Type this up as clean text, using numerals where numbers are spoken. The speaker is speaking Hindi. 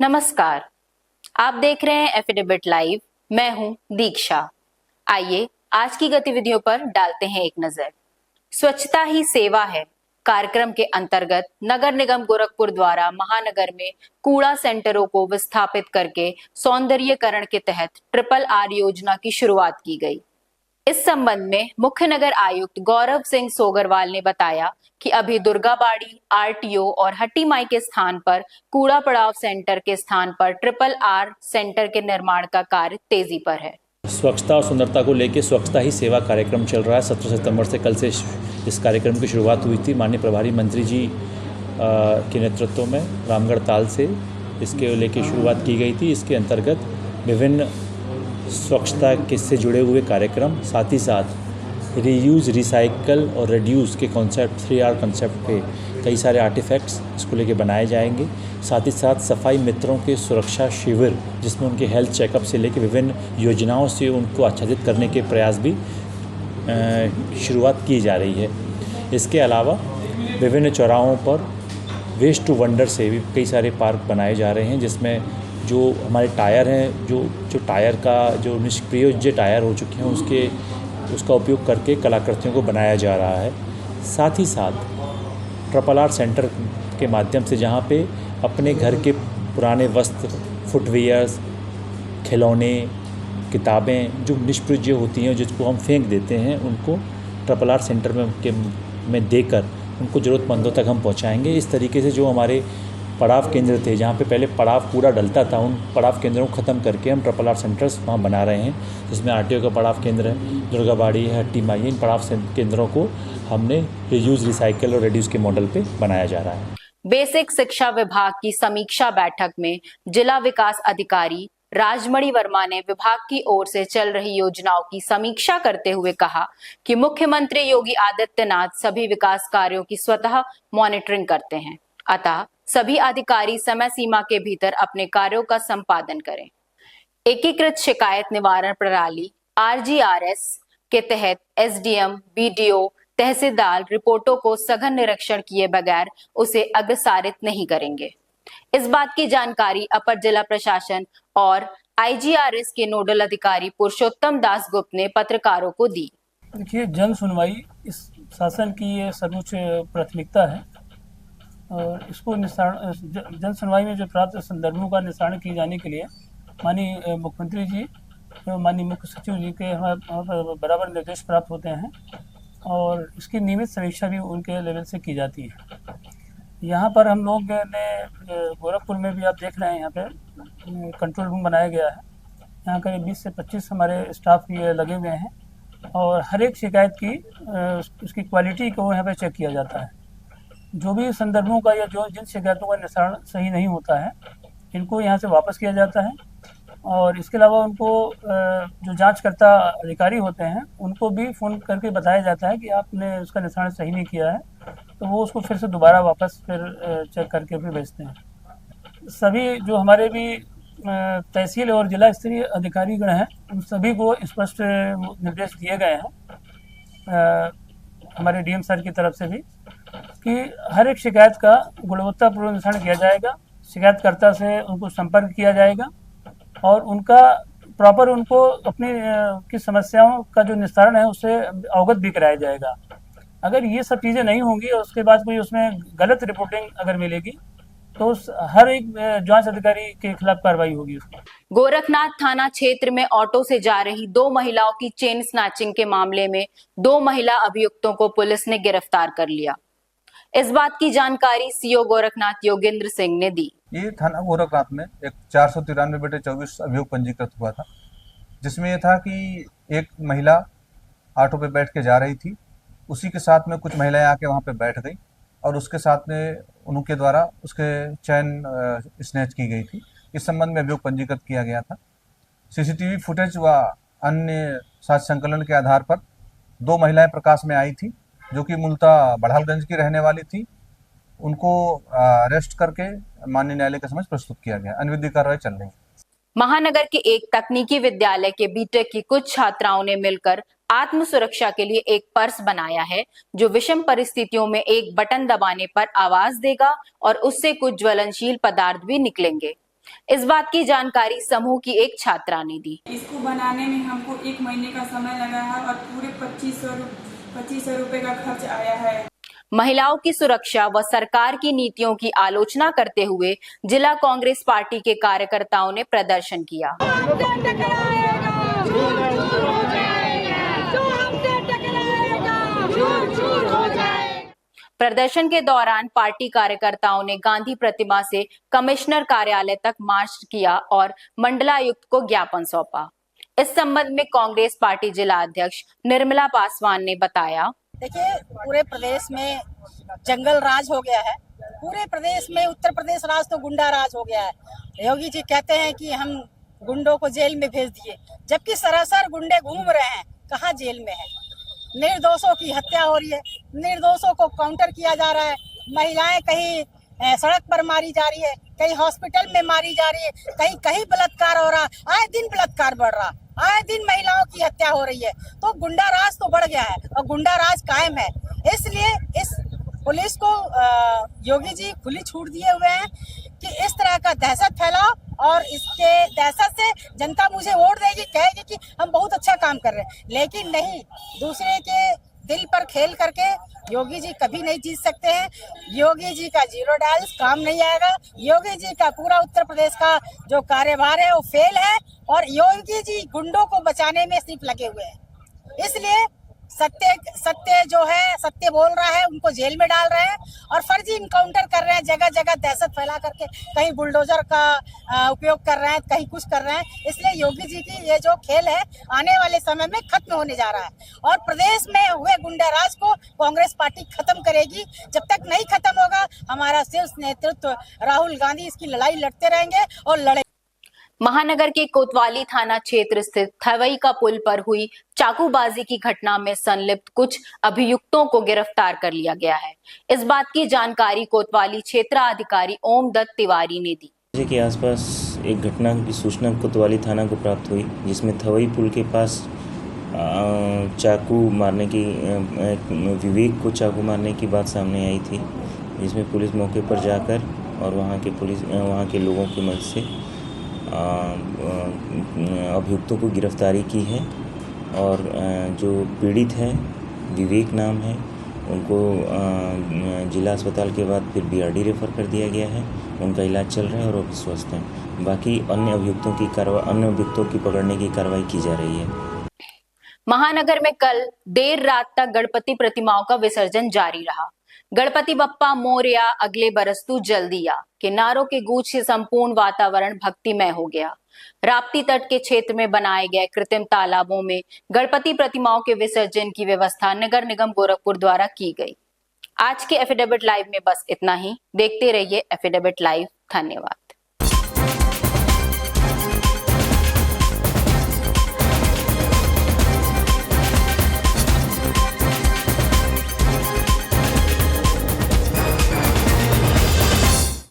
नमस्कार, आप देख रहे हैं एफिडेविट लाइव। मैं हूं दीक्षा। आइए आज की गतिविधियों पर डालते हैं एक नजर। स्वच्छता ही सेवा है कार्यक्रम के अंतर्गत नगर निगम गोरखपुर द्वारा महानगर में कूड़ा सेंटरों को विस्थापित करके सौंदर्यीकरण के तहत RRR योजना की शुरुआत की गई। इस संबंध में मुख्य नगर आयुक्त गौरव सिंह सोगरवाल ने बताया कि अभी दुर्गाबाड़ी, RTO और हट्टी माई के स्थान पर कूड़ा पड़ाव सेंटर के स्थान पर RRR सेंटर के निर्माण का कार्य तेजी पर है। स्वच्छता और सुंदरता को लेकर स्वच्छता ही सेवा कार्यक्रम चल रहा है। 17 सितंबर से कल से इस कार्यक्रम की शुरुआत हुई थी। माननीय प्रभारी मंत्री जी के नेतृत्व में रामगढ़ ताल से इसके लेके शुरुआत की गई थी। इसके अंतर्गत विभिन्न स्वच्छता के से जुड़े हुए कार्यक्रम, साथ ही साथ रीयूज़, रिसाइकल और रिड्यूस के कॉन्सेप्ट 3R कॉन्सेप्ट पे कई सारे आर्टिफैक्ट्स इसको लेके बनाए जाएंगे। साथ ही साथ सफाई मित्रों के सुरक्षा शिविर, जिसमें उनके हेल्थ चेकअप से लेकर विभिन्न योजनाओं से उनको आच्छादित करने के प्रयास भी शुरुआत की जा रही है। इसके अलावा विभिन्न चौराहों पर वेस्ट टू वंडर से भी कई सारे पार्क बनाए जा रहे हैं, जिसमें जो हमारे टायर हैं, जो टायर का जो निष्प्रयोज्य टायर हो चुके हैं उसका उपयोग करके कलाकृतियों को बनाया जा रहा है। साथ ही साथ RRR सेंटर के माध्यम से जहाँ पे अपने घर के पुराने वस्त्र, फुटवियर्स, खिलौने, किताबें जो निष्प्रयोज्य होती हैं, जिसको हम फेंक देते हैं, उनको RRR सेंटर में देकर उनको ज़रूरतमंदों तक हम पहुँचाएँगे। इस तरीके से जो हमारे पड़ाव केंद्र थे, जहाँ पे पहले पड़ाव कूड़ा डलता था, उन पड़ाव केंद्रों को ख़त्म करके हम RRR सेंटर्स वहाँ बना रहे हैं, जिसमें RTO का पड़ाव केंद्र है, दुर्गाबाड़ी है, हट्टी माई, इन पड़ाव केंद्रों को हमने रीयूज़, रिसाइकल और रिड्यूस के मॉडल पे बनाया जा रहा है। बेसिक शिक्षा विभाग की समीक्षा बैठक में जिला विकास अधिकारी राजमणि वर्मा ने विभाग की ओर से चल रही योजनाओं की समीक्षा करते हुए कहा कि मुख्यमंत्री योगी आदित्यनाथ सभी विकास कार्यों की स्वतः मॉनिटरिंग करते हैं, अतः सभी अधिकारी समय सीमा के भीतर अपने कार्यों का संपादन करें। एकीकृत शिकायत निवारण प्रणाली RGRS के तहत SDM, BDO, तहसीलदार रिपोर्टों को सघन निरीक्षण किए बगैर उसे अग्रसारित नहीं करेंगे। इस बात की जानकारी अपर जिला प्रशासन और IGRS के नोडल अधिकारी पुरुषोत्तम दास गुप्त ने पत्रकारों को दी। देखिए, जन सुनवाई इस शासन की ये सर्वोच्च प्राथमिकता है और इसको जन सुनवाई में जो प्राप्त संदर्भों का निस्तारण किए जाने के लिए माननीय मुख्यमंत्री जी, माननीय मुख्य सचिव जी के बराबर निर्देश प्राप्त होते हैं और इसकी नियमित समीक्षा भी उनके लेवल से की जाती है। यहाँ पर हम लोग ने गोरखपुर में भी आप देख रहे हैं, यहाँ पे कंट्रोल रूम बनाया गया है। यहाँ करीब 20 से 25 हमारे स्टाफ ये लगे हुए हैं और हर एक शिकायत की उसकी क्वालिटी को यहाँ पे चेक किया जाता है। जो भी संदर्भों का या जिन शिकायतों का निस्तारण सही नहीं होता है, इनको यहाँ से वापस किया जाता है और इसके अलावा उनको जो जांचकर्ता अधिकारी होते हैं, उनको भी फ़ोन करके बताया जाता है कि आपने उसका निस्तारण सही नहीं किया है, तो वो उसको फिर से दोबारा वापस फिर चेक करके फिर भेजते हैं। सभी जो हमारे भी तहसील और जिला स्तरीय अधिकारीगण हैं, उन सभी को स्पष्ट निर्देश दिए गए हैं हमारे DM सर की तरफ से भी कि हर एक शिकायत का गुणवत्तापूर्ण निस्तारण किया जाएगा, शिकायतकर्ता से उनको संपर्क किया जाएगा और उनका प्रॉपर उनको अपनी की समस्याओं का जो निस्तारण है उससे अवगत भी कराया जाएगा। अगर ये सब चीज़ें नहीं होंगी और उसके बाद कोई उसमें गलत रिपोर्टिंग अगर मिलेगी तो हर एक जांच अधिकारी के खिलाफ कार्रवाई होगी। गोरखनाथ थाना क्षेत्र में ऑटो से जा रही 2 महिलाओं की चेन स्नैचिंग के मामले में 2 महिला अभियुक्तों को पुलिस ने गिरफ्तार कर लिया। इस बात की जानकारी CO गोरखनाथ योगेंद्र सिंह ने दी। ये थाना गोरखनाथ में एक 493/24 अभियोग पंजीकृत हुआ था, जिसमें यह था कि एक महिला ऑटो पे बैठ के जा रही थी, उसी के साथ में कुछ महिलाएं आके वहां पे बैठ गई और उसके साथ में उनके द्वारा उसके चैन स्नैच की गई थी। इस संबंध में अभियोग पंजीकृत किया गया था। CCTV फुटेज व अन्य साक्ष्य संकलन के आधार पर 2 महिलाएं प्रकाश में आई थी, जो कि मूलतः बड़हालगंज की रहने वाली थी। उनको अरेस्ट करके माननीय न्यायालय के समक्ष प्रस्तुत किया गया। अन्य कार्रवाई चल रही है। महानगर के एक तकनीकी विद्यालय के BTech की कुछ छात्राओं ने मिलकर आत्म सुरक्षा के लिए एक पर्स बनाया है, जो विषम परिस्थितियों में एक बटन दबाने पर आवाज देगा और उससे कुछ ज्वलनशील पदार्थ भी निकलेंगे। इस बात की जानकारी समूह की एक छात्रा ने दी। इसको बनाने में हमको 1 महीने का समय लगा है और पूरे 2500 रुपए का खर्च आया है। महिलाओं की सुरक्षा व सरकार की नीतियों की आलोचना करते हुए जिला कांग्रेस पार्टी के कार्यकर्ताओं ने प्रदर्शन किया। प्रदर्शन के दौरान पार्टी कार्यकर्ताओं ने गांधी प्रतिमा से कमिश्नर कार्यालय तक मार्च किया और मंडलायुक्त को ज्ञापन सौंपा। इस संबंध में कांग्रेस पार्टी जिला अध्यक्ष निर्मला पासवान ने बताया, देखिए, पूरे प्रदेश में जंगल राज हो गया है। पूरे प्रदेश में उत्तर प्रदेश राज तो गुंडा राज हो गया है। योगी जी कहते हैं कि हम गुंडों को जेल में भेज दिए, जबकि सरासर गुंडे घूम रहे हैं, कहाँ जेल में है। निर्दोषों की हत्या हो रही है, निर्दोषों को काउंटर किया जा रहा है। महिलाएं कहीं सड़क पर मारी जा रही है, कहीं हॉस्पिटल में मारी जा रही है, कहीं कहीं बलात्कार हो रहा, आए दिन बलात्कार बढ़ रहा, आए दिन महिलाओं की हत्या हो रही है। तो गुंडा राज तो बढ़ गया है और गुंडा राज कायम है। इसलिए इस पुलिस को योगी जी खुली छूट दिए हुए हैं कि इस तरह का दहशत फैलाओ और इसके दहशत से जनता मुझे वोट देगी, कहेगी कि हम बहुत अच्छा काम कर रहे हैं। लेकिन नहीं, दूसरे के दिल पर खेल करके योगी जी कभी नहीं जीत सकते हैं। योगी जी का जीरो डायल्स काम नहीं आएगा। योगी जी का पूरा उत्तर प्रदेश का जो कार्यभार है वो फेल है और योगी जी गुंडों को बचाने में सिर्फ लगे हुए हैं। इसलिए सत्य जो है, सत्य बोल रहा है, उनको जेल में डाल रहे हैं और फर्जी इनकाउंटर कर रहे हैं, जगह जगह दहशत फैला करके, कहीं बुलडोजर का उपयोग कर रहे हैं, कहीं कुछ कर रहे हैं। इसलिए योगी जी की ये जो खेल है आने वाले समय में खत्म होने जा रहा है और प्रदेश में हुए गुंडा राज को कांग्रेस पार्टी खत्म करेगी। जब तक नहीं खत्म होगा, हमारा शीर्ष नेतृत्व राहुल गांधी इसकी लड़ाई लड़ते रहेंगे और लड़े। महानगर के कोतवाली थाना क्षेत्र स्थित थवई का पुल पर हुई चाकूबाजी की घटना में संलिप्त कुछ अभियुक्तों को गिरफ्तार कर लिया गया है। इस बात की जानकारी कोतवाली क्षेत्राधिकारी ओम दत्त तिवारी ने दी। के आसपास एक घटना की सूचना कोतवाली थाना को प्राप्त हुई, जिसमें थवई पुल के पास चाकू मारने की विवेक को चाकू मारने की बात सामने आई थी, जिसमें पुलिस मौके पर जाकर और वहाँ के लोगों की मदद से अभियुक्तों को गिरफ्तारी की है और जो पीड़ित है, विवेक नाम है, उनको जिला अस्पताल के बाद फिर बीआरडी रेफर कर दिया गया है। उनका इलाज चल रहा है और वो स्वस्थ हैं। बाकी अन्य अभियुक्तों की पकड़ने की कार्रवाई की जा रही है। महानगर में कल देर रात तक गणपति प्रतिमाओं का विसर्जन जारी रहा। गणपति बप्पा मोरया अगले बरस तू जल्दी आ के नारों के गूंज से संपूर्ण वातावरण भक्तिमय हो गया। राप्ती तट के क्षेत्र में बनाए गए कृत्रिम तालाबों में गणपति प्रतिमाओं के विसर्जन की व्यवस्था नगर निगम गोरखपुर द्वारा की गई। आज के एफिडेविट लाइव में बस इतना ही। देखते रहिए एफिडेविट लाइव। धन्यवाद।